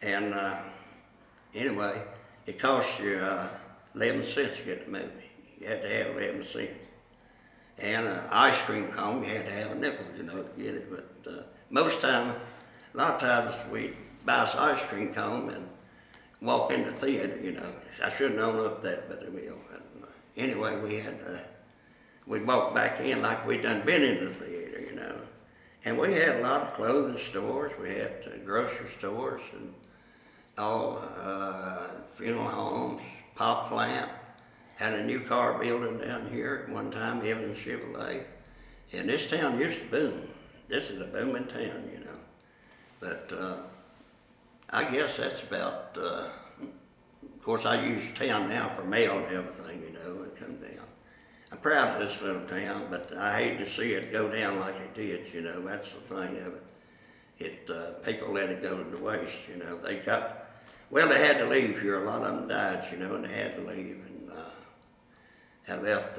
And anyway, it cost you 11 cents to get the movie. You had to have 11 cents. And an ice cream cone, you had to have a nickel, you know, to get it. But most time, a lot of times we'd buy us ice cream cone and walk in the theater, you know. I shouldn't have known up that, but we will. Anyway, we'd walk back in like we'd done been in the theater, you know. And we had a lot of clothing stores, we had grocery stores and all funeral homes, pop plant. Had a new car building down here at one time, Evans Chevrolet. And this town used to boom. This is a booming town, you know. But I guess that's about, of course I use town now for mail and everything, you know, and come down. I'm proud of this little town, but I hate to see it go down like it did, you know, that's the thing of it. People let it go to the waste, you know. They had to leave here, a lot of them died, you know, and they had to leave. And left,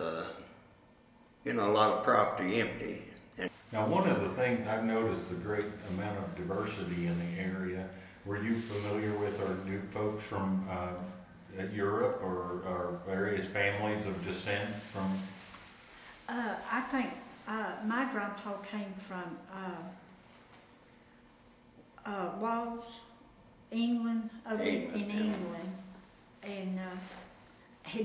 you know, a lot of property empty. Now, one of the things I've noticed a great amount of diversity in the area. Were you familiar with or knew folks from Europe or various families of descent from? I think my grandpa came from Wales, England, over in England, and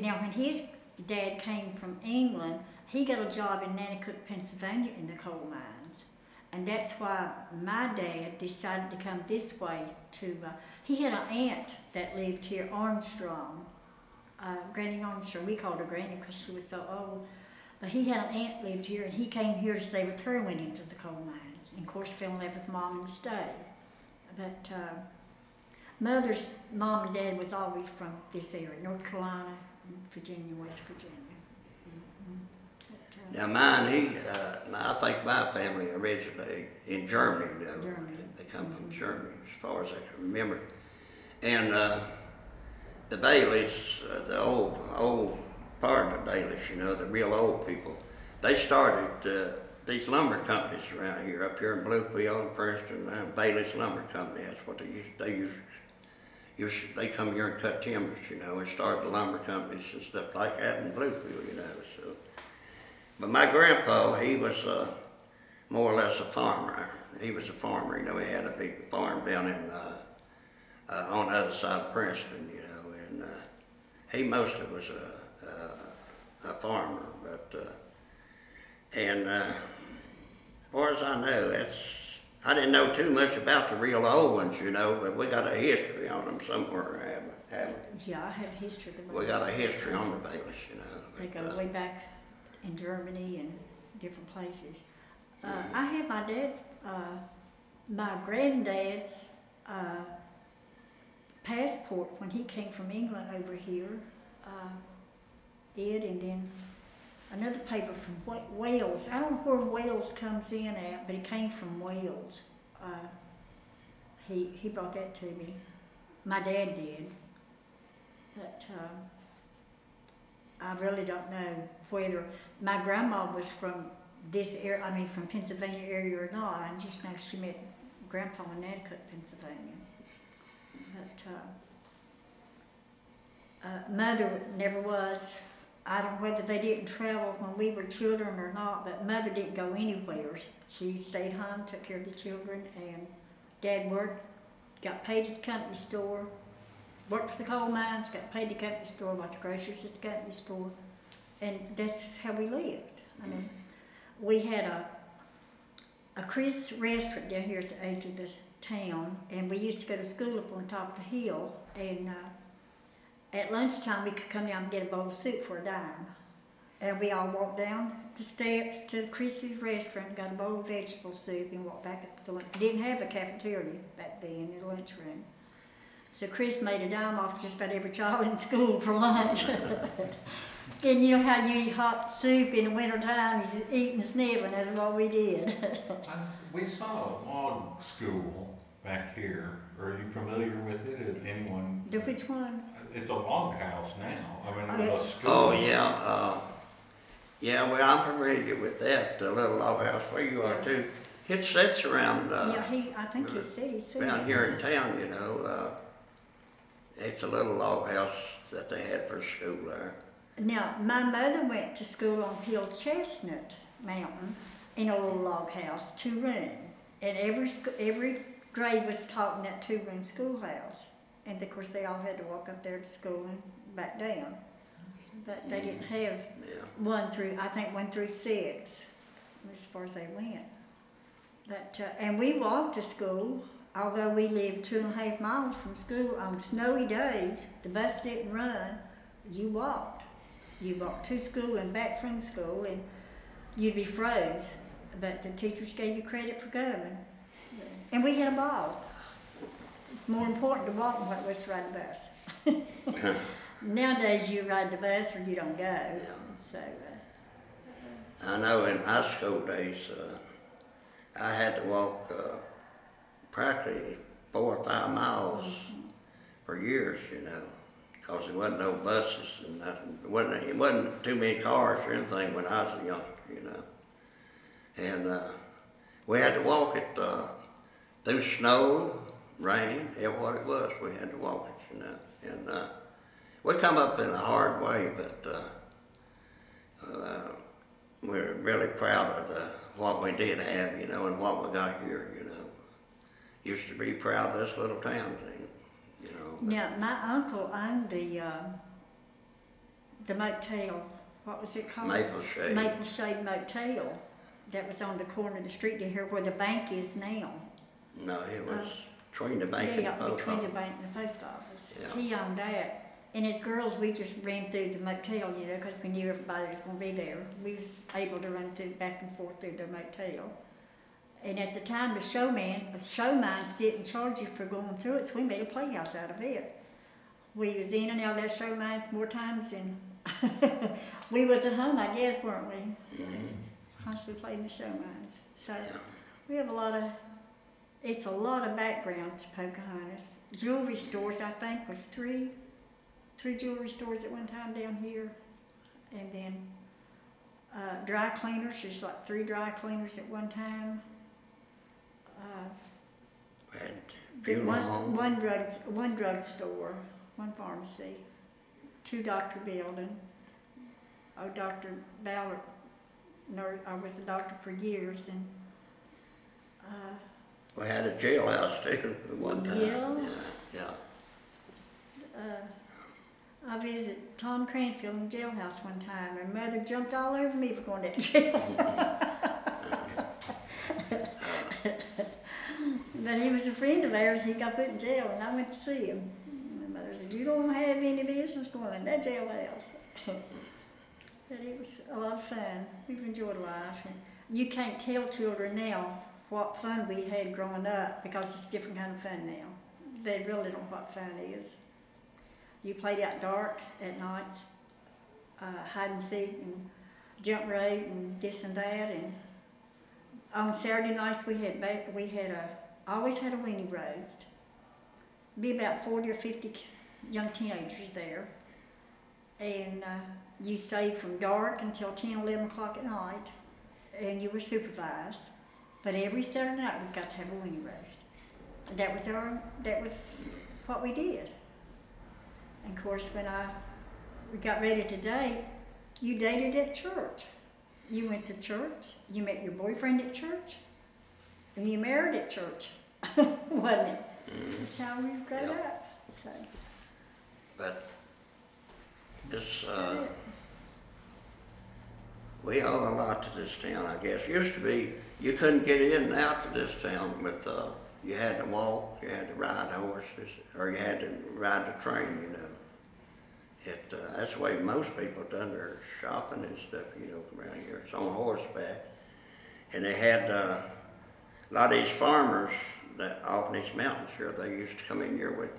now when his dad came from England, he got a job in Nanticoke, Pennsylvania in the coal mines. And that's why my dad decided to come this way to, he had an aunt that lived here, Armstrong, Granny Armstrong. We called her Granny because she was so old. But he had an aunt lived here, and he came here to stay with her and went into the coal mines. And of course fell in love with Mom and stayed. But Mother's mom and dad was always from this area, North Carolina, Virginia, West Virginia. Now mine, I think my family originated in Germany. Germany. They come from Germany, as far as I can remember. And the Baileys, the old part of the Baileys, you know, the real old people, they started these lumber companies around here, up here in Bluefield, Princeton, Bailey's Lumber Company. That's what they come here and cut timbers, you know, and start the lumber companies and stuff like that in Bluefield, you know. So, but my grandpa, he was more or less a farmer. He was a farmer, you know. He had a big farm down in on the other side of Princeton, you know, and he mostly was a farmer. But as far as I know, I didn't know too much about the real old ones, you know, but we got a history on them somewhere, haven't we? Yeah, I have a history of the We got a history on the Baileys, you know. They go way back in Germany and different places. I had my granddad's passport when he came from England over here, and then another paper from Wales. I don't know where Wales comes in at, but it came from Wales. He brought that to me. My dad did. But I really don't know whether my grandma was from this area, I mean from Pennsylvania area or not. I just know she met Grandpa in Nanticoke, Pennsylvania. But Mother never was. I don't know whether they didn't travel when we were children or not, but Mother didn't go anywhere. She stayed home, took care of the children, and Dad worked, got paid at the company store, worked for the coal mines, got paid at the company store, bought the groceries at the company store, and that's how we lived. I mean, we had a Chris restaurant down here at the edge of the town, and we used to go to school up on top of the hill, and at lunchtime we could come down and get a bowl of soup for a dime. And we all walked down the steps to Chris's restaurant, got a bowl of vegetable soup, and walked back up to the lunch. Didn't have a cafeteria back then in the lunchroom. So Chris made a dime off just about every child in school for lunch. And you know how you eat hot soup in the wintertime, you just eat and sniffing, that's what we did. We saw a log school back here. Are you familiar with it? Anyone? Which one? It's a log house now. I mean, it was a school. Oh, yeah. Yeah, well, I'm familiar with that, the little log house where you are too. It sits around, Yeah, I think he said around here in town, you know. It's a little log house that they had for school there. Now, my mother went to school on Hill Chestnut Mountain in a little log house, 2-room. And every grade was taught in that 2-room schoolhouse. And of course, they all had to walk up there to school and back down. But they didn't have Yeah. 1 through 6, as far as they went. But, and we walked to school, although we lived 2.5 miles from school. On snowy days, the bus didn't run, you walked. You walked to school and back from school, and you'd be froze. But the teachers gave you credit for going. And we had a ball. It's more important to walk than what it was to ride the bus. Nowadays, you ride the bus or you don't go. So, I know in my school days, I had to walk practically 4 or 5 miles for years, you know, because there wasn't no buses and nothing. It wasn't too many cars or anything when I was a youngster, you know. And we had to walk it through snow, rain, what it was. We had to walk it, you know. And we come up in a hard way, but we're really proud of what we did have, you know, and what we got here, you know. Used to be proud of this little town thing, you know. now, my uncle owned the motel. What was it called? Maple Shade. Maple Shade Motel. That was on the corner of the street to here where the bank is now. No, it was between the bank and the Yeah, post between the office. bank and the post office. Yeah. He owned that. And as girls, we just ran through the motel, you know, because we knew everybody was going to be there. We was able to run through back and forth through the motel. And at the time, the show mines didn't charge you for going through it, so we made a playhouse out of it. We was in and out of that show mines more times than we was at home, I guess, weren't we? Constantly playing the show mines. So Yeah. we have it's a lot of background to Pocahontas. Jewelry stores, I think, was three jewelry stores at one time down here. And then dry cleaners, there's like 3 dry cleaners at one time. We had funeral home. One drugstore, 1 pharmacy, 2 doctor building. Oh, Dr. Ballard, I was a doctor for years, and We had a jailhouse too at one time. Yeah. Yeah. I visited Tom Cranfield in the jailhouse one time, and Mother jumped all over me for going to jail. But he was a friend of ours. He got put in jail, and I went to see him. And Mother said, "You don't have any business going in that jailhouse." But it was a lot of fun. We've enjoyed life, and you can't tell children now what fun we had growing up because it's a different kind of fun now. They really don't know what fun is. You played out dark at nights, hide and seek and jump rope and this and that. And on Saturday nights always had a weenie roast. Be about 40 or 50 young teenagers there, and you stayed from dark until 10, 11 o'clock at night, and you were supervised. But every Saturday night we got to have a weenie roast. That was what we did. And of course, when we got ready to date, you dated at church. You went to church, you met your boyfriend at church, and you married at church, wasn't it? That's how we grew up. So. But this, we owe a lot to this town, I guess. Used to be, you couldn't get in and out to this town with, you had to walk, you had to ride horses, or you had to ride the train, you know. That's the way most people done their shopping and stuff, you know, around here. It's on horseback. And they had a lot of these farmers that off in these mountains here, they used to come in here with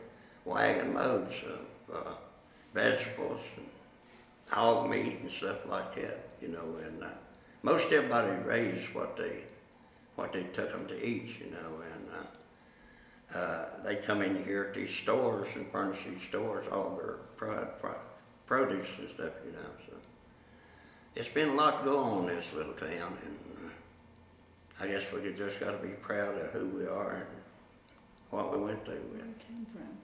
wagon loads of vegetables and hog meat and stuff like that, you know. And most everybody raised what they took them to eat, you know. And they come in here at these stores and furnish these stores all their produce and stuff, you know. So it's been a lot to go on in this little town, and I guess we just gotta be proud of who we are and what we went through with. Where it came from.